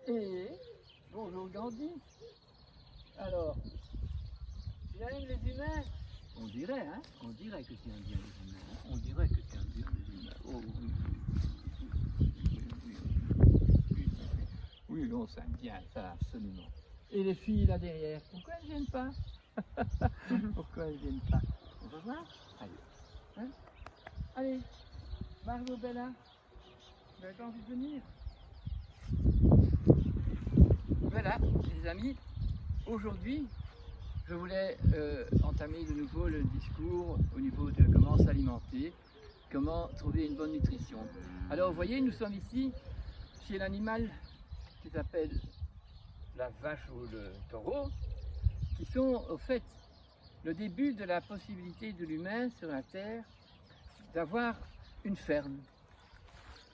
Et bonjour Gandhi. Alors, tu aimes les humains? On dirait, hein? On dirait que tu aimes bien les humains. Hein? On dirait que tu aimes bien les humains. Oh oui. Oui, on s'aime bien, ça, absolument. Et les filles là derrière, pourquoi elles ne viennent pas? Pourquoi elles ne viennent pas? On va voir? Allez. Hein? Allez, Margot Bella, vous avez pas envie de venir? Voilà, les amis, aujourd'hui, je voulais entamer de nouveau le discours au niveau de comment s'alimenter, comment trouver une bonne nutrition. Alors, vous voyez, nous sommes ici chez l'animal qui s'appelle la vache ou le taureau, qui sont au fait le début de la possibilité de l'humain sur la terre d'avoir une ferme,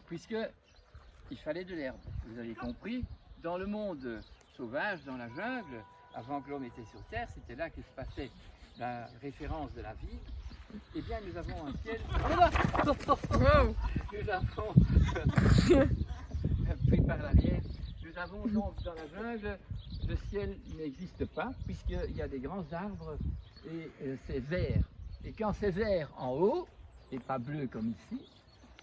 puisqu'il fallait de l'herbe. Vous avez compris, dans le monde sauvage, dans la jungle, avant que l'homme était sur terre, c'était là que se passait la référence de la vie. Eh bien, nous avons un ciel. Nous avons pris par l'arrière. Nous avons donc dans la jungle, le ciel n'existe pas, puisqu'il y a des grands arbres et c'est vert. Et quand c'est vert en haut, et pas bleu comme ici,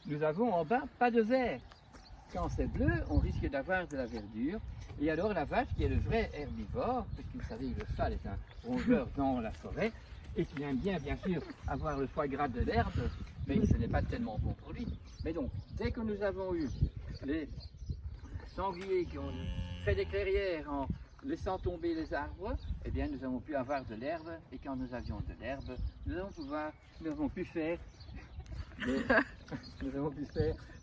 nous avons en bas pas de vert. Quand c'est bleu, on risque d'avoir de la verdure. Et alors la vache, qui est le vrai herbivore, parce que vous savez que le cheval est un rongeur dans la forêt, et qui aime bien sûr avoir le foie gras de l'herbe, mais ce n'est pas tellement bon pour lui. Mais donc, dès que nous avons eu les sangliers qui ont fait des clairières en laissant tomber les arbres, eh bien nous avons pu avoir de l'herbe, et quand nous avions de l'herbe, nous avons pu faire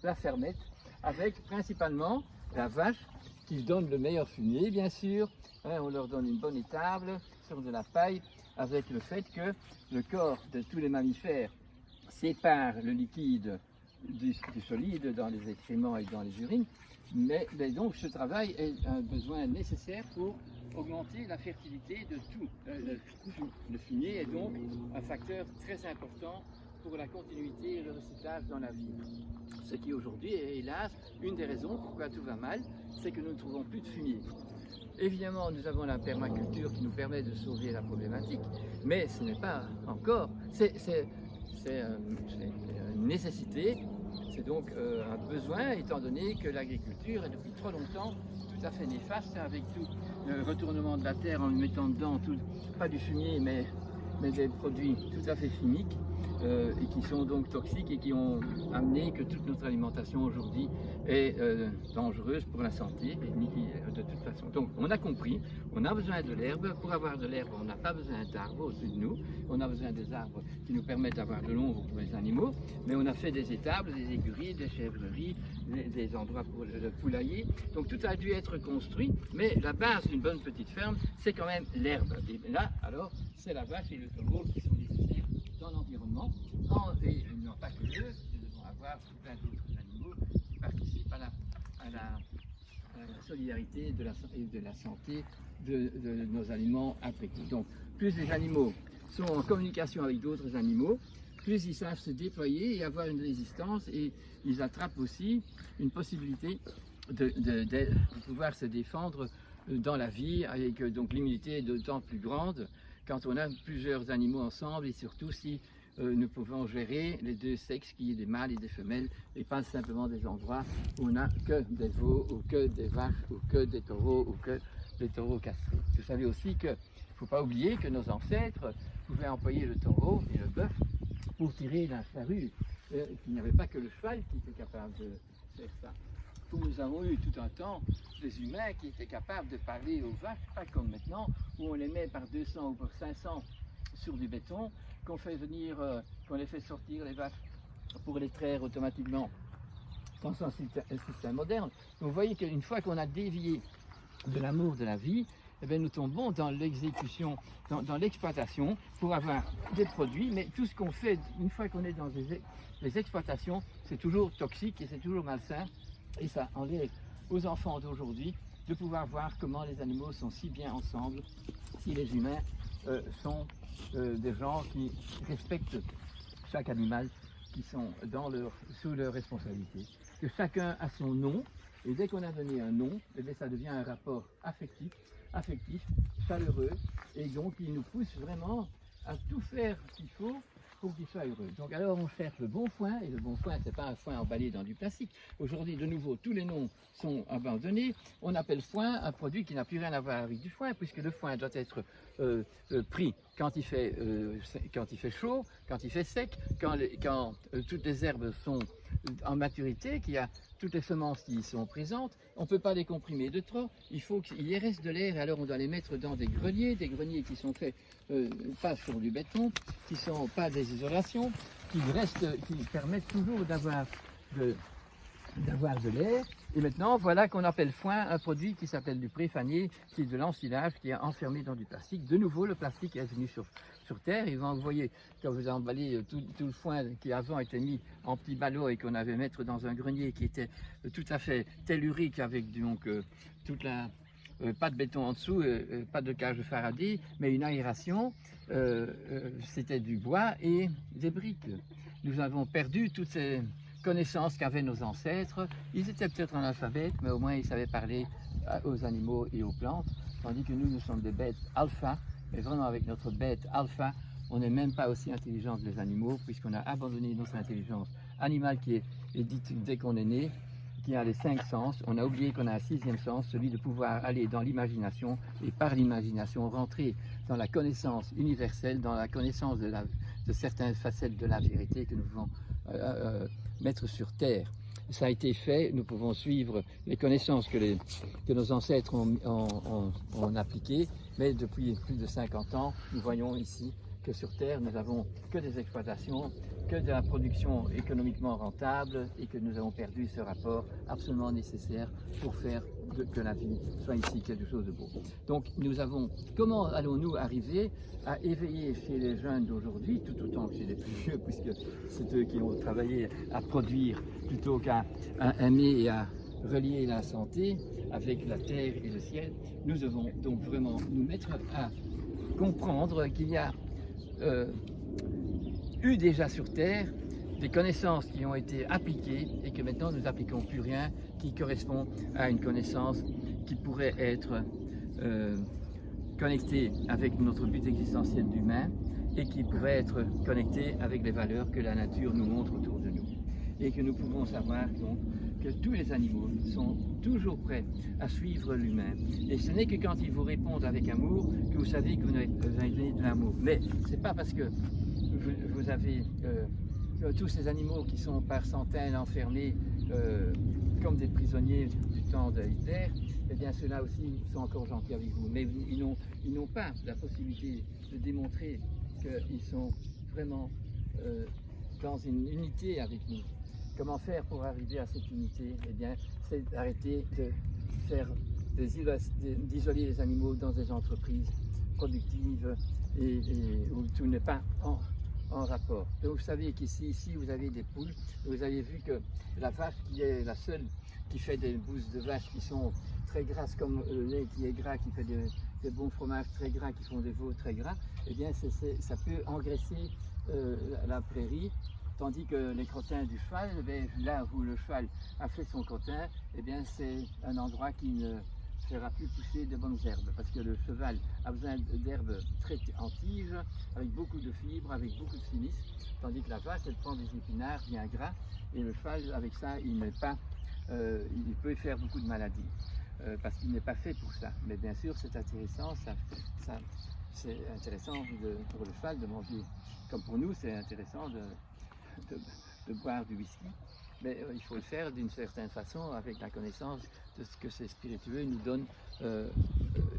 la fermette, avec principalement la vache qui donne le meilleur fumier, bien sûr. On leur donne une bonne étable sur de la paille, avec le fait que le corps de tous les mammifères sépare le liquide du solide dans les excréments et dans les urines. Mais donc ce travail est un besoin nécessaire pour augmenter la fertilité de tout. Le fumier est donc un facteur très important pour la continuité et le recyclage dans la vie. Ce qui aujourd'hui est hélas une des raisons pourquoi tout va mal, c'est que nous ne trouvons plus de fumier. Évidemment, nous avons la permaculture qui nous permet de sauver la problématique, mais ce n'est pas encore, c'est une nécessité, c'est donc un besoin, étant donné que l'agriculture est depuis trop longtemps tout à fait néfaste, avec tout le retournement de la terre en mettant dedans, pas du fumier, mais des produits tout à fait chimiques, et qui sont donc toxiques et qui ont amené que toute notre alimentation aujourd'hui est dangereuse pour la santé, de toute façon. Donc on a compris, on a besoin de l'herbe. Pour avoir de l'herbe, on n'a pas besoin d'arbres au-dessus de nous, on a besoin des arbres qui nous permettent d'avoir de l'ombre pour les animaux, mais on a fait des étables, des écuries, des chèvreries, des endroits pour le poulailler. Donc tout a dû être construit, mais la base d'une bonne petite ferme, c'est quand même l'herbe. Et là, alors, c'est la vache et le taureau qui sont nécessaires dans l'environnement. Et non pas que eux, nous devons avoir plein d'autres animaux qui participent à la solidarité et de la santé de nos aliments agricoles. Donc, plus les animaux sont en communication avec d'autres animaux, plus ils savent se déployer et avoir une résistance, et ils attrapent aussi une possibilité de pouvoir se défendre dans la vie, avec donc l'immunité est d'autant plus grande quand on a plusieurs animaux ensemble, et surtout si nous pouvons gérer les deux sexes, qui est des mâles et des femelles, et pas simplement des endroits où on n'a que des veaux, ou que des vaches, ou que des taureaux, ou que des taureaux castrés. Vous savez aussi qu'il ne faut pas oublier que nos ancêtres pouvaient employer le taureau et le bœuf pour tirer la charrue. Il n'y avait pas que le cheval qui était capable de faire ça. Nous avons eu tout un temps des humains qui étaient capables de parler aux vaches, pas comme maintenant, où on les met par 200 ou par 500 sur du béton, qu'on les fait sortir les vaches pour les traire automatiquement dans un système moderne. Donc vous voyez qu'une fois qu'on a dévié de l'amour de la vie, eh bien, nous tombons dans l'exécution, dans l'exploitation pour avoir des produits, mais tout ce qu'on fait, une fois qu'on est dans les exploitations, c'est toujours toxique et c'est toujours malsain, et ça enlève aux enfants d'aujourd'hui de pouvoir voir comment les animaux sont si bien ensemble, si les humains sont des gens qui respectent chaque animal, qui sont sous leur responsabilité, que chacun a son nom, Et dès qu'on a donné un nom, eh bien, ça devient un rapport affectif, chaleureux, et donc il nous pousse vraiment à tout faire ce qu'il faut pour qu'il soit heureux. Donc alors on cherche le bon foin, et le bon foin, c'est pas un foin emballé dans du plastique. Aujourd'hui, de nouveau, tous les noms sont abandonnés. On appelle foin un produit qui n'a plus rien à voir avec du foin, puisque le foin doit être pris quand il fait chaud, quand il fait sec, quand toutes les herbes sont en maturité, qu'il y a toutes les semences qui y sont présentes. On ne peut pas les comprimer de trop, il faut qu'il y reste de l'air, et alors on doit les mettre dans des greniers qui sont faits pas sur du béton, qui ne sont pas des isolations, qui permettent toujours d'avoir de l'air. Et maintenant, voilà qu'on appelle foin un produit qui s'appelle du préfanier, qui est de l'ensilage, qui est enfermé dans du plastique. De nouveau, le plastique est venu sur terre. Et vous voyez, quand vous emballez tout le foin qui avant était mis en petits ballots et qu'on avait mettre dans un grenier qui était tout à fait tellurique avec donc toute la... pas de béton en dessous, pas de cage de Faraday, mais une aération, c'était du bois et des briques. Nous avons perdu toutes ces connaissances qu'avaient nos ancêtres. Ils étaient peut-être analphabètes, mais au moins ils savaient parler aux animaux et aux plantes, tandis que nous sommes des bêtes alpha, mais vraiment avec notre bête alpha, on n'est même pas aussi intelligent que les animaux, puisqu'on a abandonné notre intelligence animale qui est dite dès qu'on est né, qui a les 5 sens. On a oublié qu'on a un 6e sens, celui de pouvoir aller dans l'imagination, et par l'imagination rentrer dans la connaissance universelle, dans la connaissance de certaines facettes de la vérité que nous pouvons mettre sur terre. Ça a été fait, nous pouvons suivre les connaissances que nos ancêtres ont appliquées, mais depuis plus de 50 ans, nous voyons ici que sur Terre, nous n'avons que des exploitations, que de la production économiquement rentable, et que nous avons perdu ce rapport absolument nécessaire pour faire que la vie soit ici quelque chose de beau. Donc comment allons-nous arriver à éveiller chez les jeunes d'aujourd'hui, tout autant que chez les plus vieux, puisque c'est eux qui ont travaillé à produire plutôt qu'à aimer et à relier la santé avec la terre et le ciel. Nous devons donc vraiment nous mettre à comprendre qu'il y a eu déjà sur Terre des connaissances qui ont été appliquées et que maintenant nous n'appliquons plus rien qui correspond à une connaissance qui pourrait être connectée avec notre but existentiel d'humain et qui pourrait être connectée avec les valeurs que la nature nous montre autour de nous. Et que nous pouvons savoir donc que tous les animaux sont toujours prêts à suivre l'humain. Et ce n'est que quand ils vous répondent avec amour que vous savez que vous avez donné de l'amour. Mais ce n'est pas parce que vous avez tous ces animaux qui sont par centaines enfermés comme des prisonniers du temps de Hitler, eh bien ceux-là aussi sont encore gentils avec vous. Mais ils n'ont pas la possibilité de démontrer qu'ils sont vraiment dans une unité avec nous. Comment faire pour arriver à cette unité? Eh bien, c'est d'arrêter d'isoler les animaux dans des entreprises productives et où tout n'est pas en rapport. Donc vous savez qu'ici, vous avez des poules. Vous avez vu que la vache qui est la seule qui fait des bousses de vache qui sont très grasses comme le lait qui est gras, qui fait des bons fromages très gras, qui font des veaux très gras, eh bien ça peut engraisser la prairie. Tandis que les crottins du cheval, là où le cheval a fait son crottin, eh bien c'est un endroit qui ne fera plus pousser de bonnes herbes, parce que le cheval a besoin d'herbes très en tige, avec beaucoup de fibres, avec beaucoup de silice, tandis que la vache, elle prend des épinards bien gras, et le cheval, avec ça, il peut faire beaucoup de maladies, parce qu'il n'est pas fait pour ça. Mais bien sûr, c'est intéressant, c'est intéressant pour le cheval de manger, comme pour nous, c'est intéressant de boire du whisky, mais il faut le faire d'une certaine façon avec la connaissance de ce que ces spiritueux nous donnent,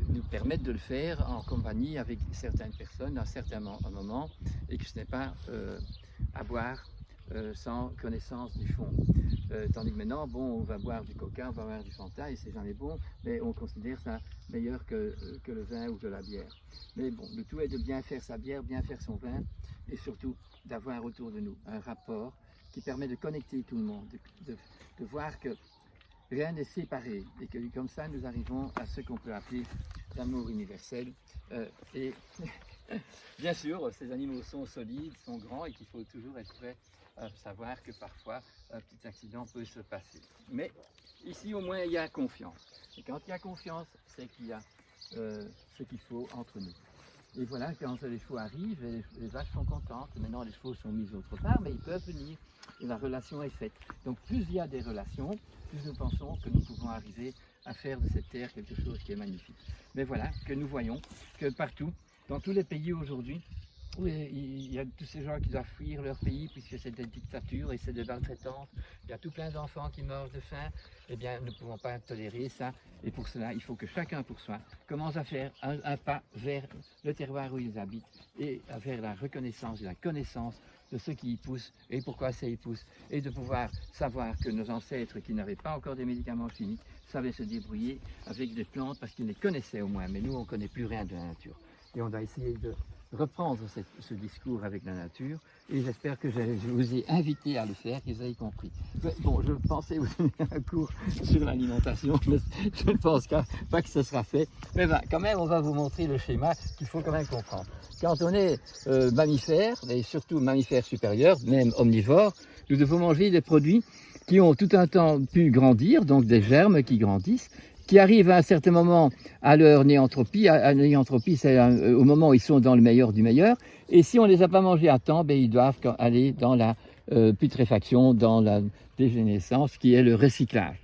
nous permettent de le faire en compagnie avec certaines personnes à certains moments, et que ce n'est pas à boire sans connaissance du fond. Tandis que maintenant, bon, on va boire du coca, on va boire du Fanta et c'est jamais bon, mais on considère ça meilleur que le vin ou que la bière. Mais bon, le tout est de bien faire sa bière, bien faire son vin, et surtout d'avoir autour de nous un rapport qui permet de connecter tout le monde, de voir que rien n'est séparé et que comme ça nous arrivons à ce qu'on peut appeler l'amour universel. Et bien sûr, ces animaux sont solides, sont grands et qu'il faut toujours être prêt savoir que parfois un petit accident peut se passer. Mais ici au moins il y a confiance. Et quand il y a confiance, c'est qu'il y a ce qu'il faut entre nous. Et voilà, quand les chevaux arrivent, les vaches sont contentes. Maintenant, les chevaux sont mis autre part, mais ils peuvent venir. Et la relation est faite. Donc, plus il y a des relations, plus nous pensons que nous pouvons arriver à faire de cette terre quelque chose qui est magnifique. Mais voilà, que nous voyons que partout, dans tous les pays aujourd'hui, où il y a tous ces gens qui doivent fuir leur pays puisque c'est des dictatures et c'est de maltraitance. Il y a tout plein d'enfants qui meurent de faim. Eh bien, nous ne pouvons pas tolérer ça. Et pour cela, il faut que chacun pour soi commence à faire un pas vers le terroir où ils habitent et vers la reconnaissance et la connaissance de ce qui y pousse et pourquoi ça y pousse. Et de pouvoir savoir que nos ancêtres qui n'avaient pas encore des médicaments chimiques savaient se débrouiller avec des plantes parce qu'ils les connaissaient au moins. Mais nous, on ne connaît plus rien de la nature. Et on doit essayer de reprendre ce discours avec la nature et j'espère que je vous ai invité à le faire, que vous avez compris. Bon, je pensais vous donner un cours sur l'alimentation, mais je ne pense pas que ce sera fait. Mais ben, quand même, on va vous montrer le schéma qu'il faut quand même comprendre. Quand on est mammifère, et surtout mammifère supérieur, même omnivore, nous devons manger des produits qui ont tout un temps pu grandir, donc des germes qui grandissent, qui arrivent à un certain moment à leur néantropie. Néantropie, c'est au moment où ils sont dans le meilleur du meilleur. Et si on ne les a pas mangés à temps, ben, ils doivent aller dans la putréfaction, dans la dégénérescence, qui est le recyclage.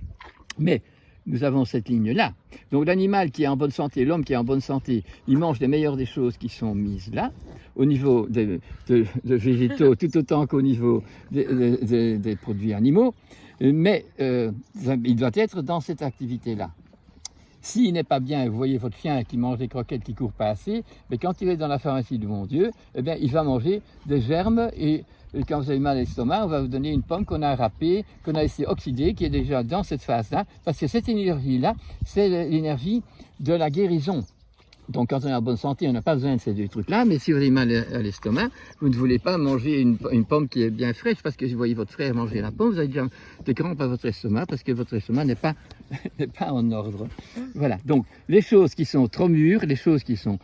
Mais nous avons cette ligne-là. Donc l'animal qui est en bonne santé, l'homme qui est en bonne santé, il mange les meilleures des choses qui sont mises là, au niveau de végétaux, tout autant qu'au niveau des produits animaux. Mais il doit être dans cette activité-là. S'il n'est pas bien, vous voyez votre chien qui mange des croquettes qui ne court pas assez, mais quand il est dans la pharmacie de mon Dieu, eh bien, il va manger des germes et quand vous avez mal à l'estomac, on va vous donner une pomme qu'on a râpée, qu'on a laissé oxyder, qui est déjà dans cette phase-là, parce que cette énergie-là, c'est l'énergie de la guérison. Donc quand on est en bonne santé, on n'a pas besoin de ces deux trucs-là, mais si vous avez mal à l'estomac, vous ne voulez pas manger une pomme qui est bien fraîche, parce que vous voyez votre frère manger la pomme, vous avez déjà des crampes à votre estomac, parce que votre estomac n'est pas en ordre. Voilà, donc les choses qui sont trop mûres, les choses qui sont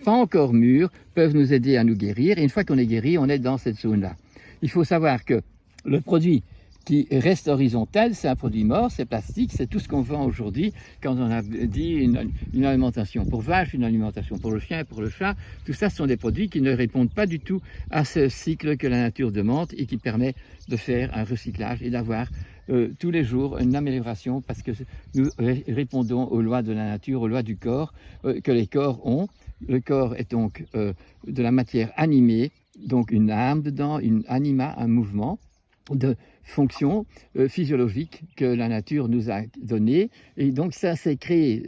pas encore mûres, peuvent nous aider à nous guérir, et une fois qu'on est guéri, on est dans cette zone-là. Il faut savoir que le produit qui reste horizontal, c'est un produit mort, c'est plastique, c'est tout ce qu'on vend aujourd'hui quand on a dit une alimentation pour vache, une alimentation pour le chien, pour le chat. Tout ça, ce sont des produits qui ne répondent pas du tout à ce cycle que la nature demande et qui permet de faire un recyclage et d'avoir tous les jours une amélioration parce que nous répondons aux lois de la nature, aux lois du corps que les corps ont. Le corps est donc de la matière animée, donc une âme dedans, une anima, un mouvement de fonction physiologique que la nature nous a donné et donc ça s'est créé.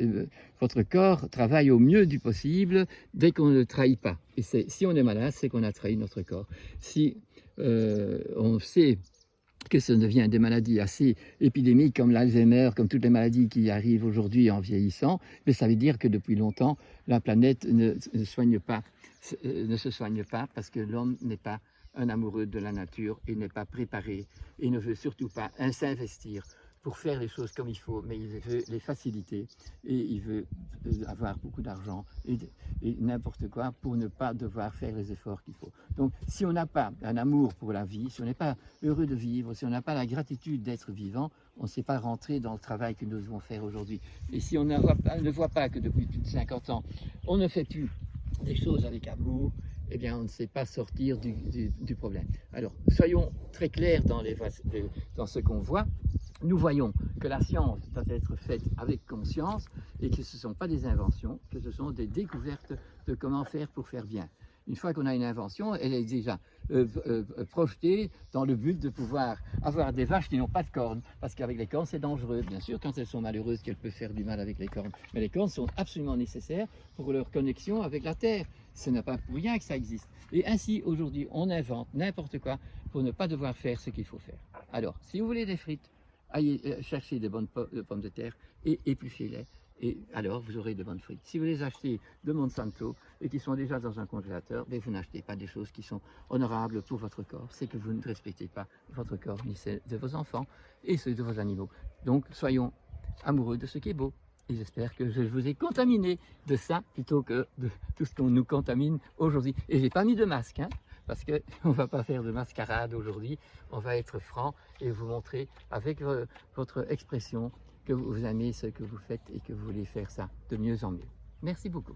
Votre corps travaille au mieux du possible dès qu'on ne le trahit pas. Et si on est malade, c'est qu'on a trahi notre corps. Si on sait que ça devient des maladies assez épidémiques comme l'Alzheimer, comme toutes les maladies qui arrivent aujourd'hui en vieillissant, mais ça veut dire que depuis longtemps, la planète ne se soigne pas parce que l'homme n'est pas un amoureux de la nature et n'est pas préparé et ne veut surtout pas s'investir pour faire les choses comme il faut, mais il veut les faciliter et il veut avoir beaucoup d'argent et n'importe quoi pour ne pas devoir faire les efforts qu'il faut. Donc si on n'a pas un amour pour la vie, si on n'est pas heureux de vivre, si on n'a pas la gratitude d'être vivant, on ne sait pas rentrer dans le travail que nous devons faire aujourd'hui. Et si on ne voit pas que depuis plus de 50 ans, on ne fait plus des choses avec amour, eh bien, on ne sait pas sortir du problème. Alors, soyons très clairs dans ce qu'on voit. Nous voyons que la science doit être faite avec conscience et que ce ne sont pas des inventions, que ce sont des découvertes de comment faire pour faire bien. Une fois qu'on a une invention, elle est déjà projetée dans le but de pouvoir avoir des vaches qui n'ont pas de cornes, parce qu'avec les cornes, c'est dangereux. Bien sûr, quand elles sont malheureuses, qu'elles peuvent faire du mal avec les cornes. Mais les cornes sont absolument nécessaires pour leur connexion avec la terre. Ce n'est pas pour rien que ça existe. Et ainsi, aujourd'hui, on invente n'importe quoi pour ne pas devoir faire ce qu'il faut faire. Alors, si vous voulez des frites, allez chercher des bonnes pommes de terre et épluchez-les. Et alors, vous aurez de bonnes frites. Si vous les achetez de Monsanto et qui sont déjà dans un congélateur, ben vous n'achetez pas des choses qui sont honorables pour votre corps. C'est que vous ne respectez pas votre corps, ni ceux de vos enfants et ceux de vos animaux. Donc, soyons amoureux de ce qui est beau. Et j'espère que je vous ai contaminé de ça plutôt que de tout ce qu'on nous contamine aujourd'hui. Et j'ai pas mis de masque, hein. parce qu'on ne va pas faire de mascarade aujourd'hui, on va être franc et vous montrer avec votre expression que vous aimez ce que vous faites et que vous voulez faire ça de mieux en mieux. Merci beaucoup.